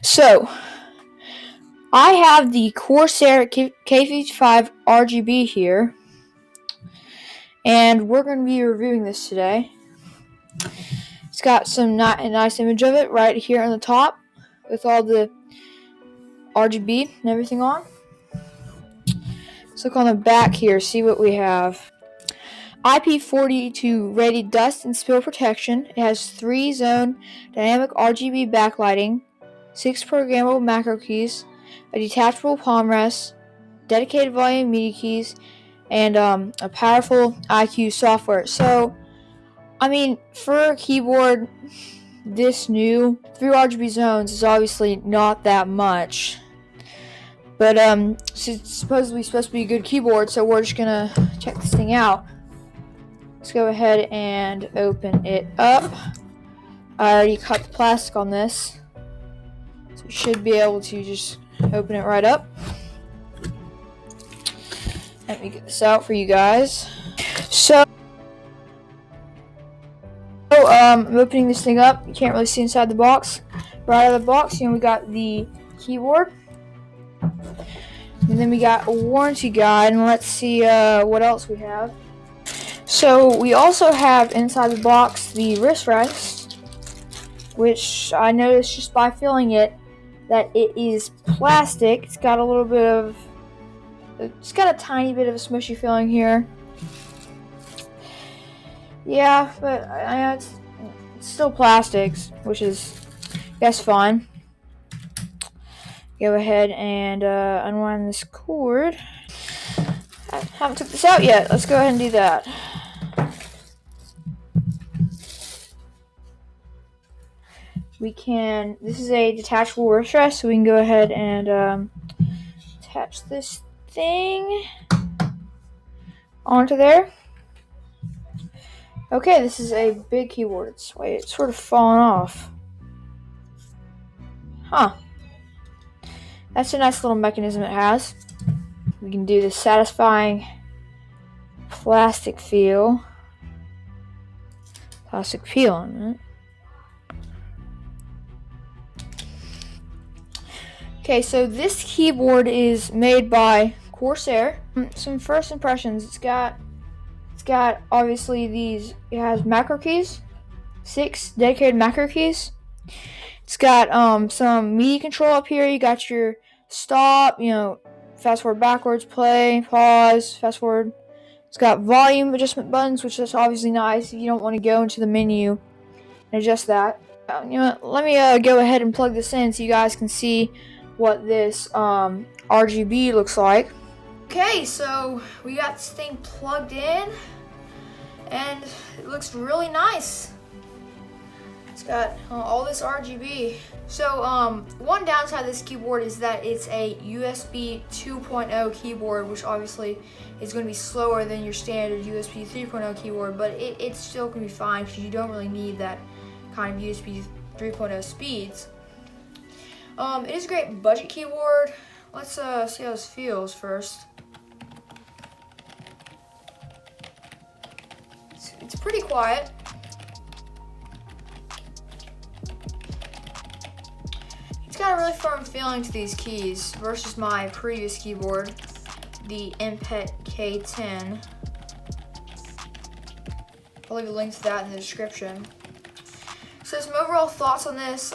So, I have the Corsair K55 RGB here, and we're going to be reviewing this today. It's got a nice image of it right here on the top with all the RGB and everything on. Let's look on the back here, see what we have. IP42 rated dust and spill protection. It has 3-zone dynamic RGB backlighting, 6 programmable macro keys, a detachable palm rest, dedicated volume media keys, and a powerful IQ software. So, I mean, for a keyboard this new, 3 RGB zones is obviously not that much. But it's supposed to be a good keyboard, so we're just gonna check this thing out. Let's go ahead and open it up. I already cut the plastic on this, so we should be able to just open it right up. Let me get this out for you guys. So I'm opening this thing up. You can't really see inside the box. Right out of the box, we got the keyboard. And then we got a warranty guide, and let's see what else we have. So we also have inside the box the wrist rest, which I noticed just by feeling it that it is plastic. It's got a tiny bit of a smushy feeling here. Yeah, but it's still plastics, which is, I guess, fine. Go ahead and unwind this cord. I haven't took this out yet. Let's go ahead and do that. This is a detachable wrist rest, so we can go ahead and attach this thing onto there. Okay, this is a big keyboard. It's sort of falling off. Huh. That's a nice little mechanism it has. We can do the satisfying plastic peel on it. Okay, so this keyboard is made by Corsair. Some first impressions. It's got obviously it has macro keys, 6 dedicated macro keys. It's got some media control up here. You got your stop, fast forward, backwards, play, pause, fast forward. It's got volume adjustment buttons, which is obviously nice if you don't want to go into the menu and adjust that. Let me go ahead and plug this in so you guys can see what this RGB looks like. Okay, so we got this thing plugged in, and it looks really nice. It's got all this RGB. So one downside of this keyboard is that it's a USB 2.0 keyboard, which obviously is going to be slower than your standard USB 3.0 keyboard, but it's still going to be fine because you don't really need that kind of USB 3.0 speeds. It is a great budget keyboard. Let's see how this feels first. It's pretty quiet. It's got a really firm feeling to these keys versus my previous keyboard, the MPET K10. I'll leave a link to that in the description. So some overall thoughts on this.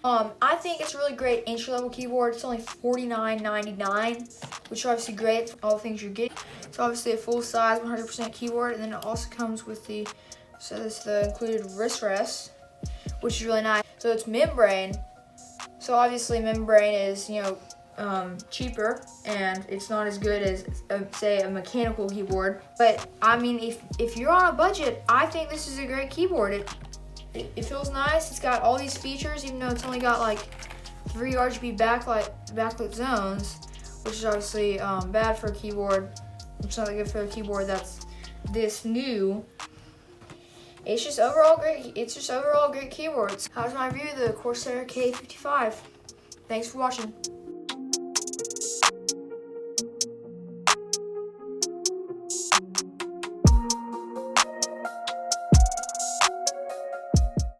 I think it's a really great entry-level keyboard. It's only $49.99, which is obviously great for all the things you're getting. It's obviously a full-size 100% keyboard, and then it also comes with the included wrist rest, which is really nice. So it's membrane. So obviously membrane is cheaper, and it's not as good as say a mechanical keyboard. But I mean, if you're on a budget, I think this is a great keyboard. It feels nice. It's got all these features, even though it's only got like 3 RGB backlit zones, which is obviously bad for a keyboard. It's not that good for a keyboard that's this new. It's just overall great. It's just overall great keyboards. How's my review of the Corsair K55? Thanks for watching.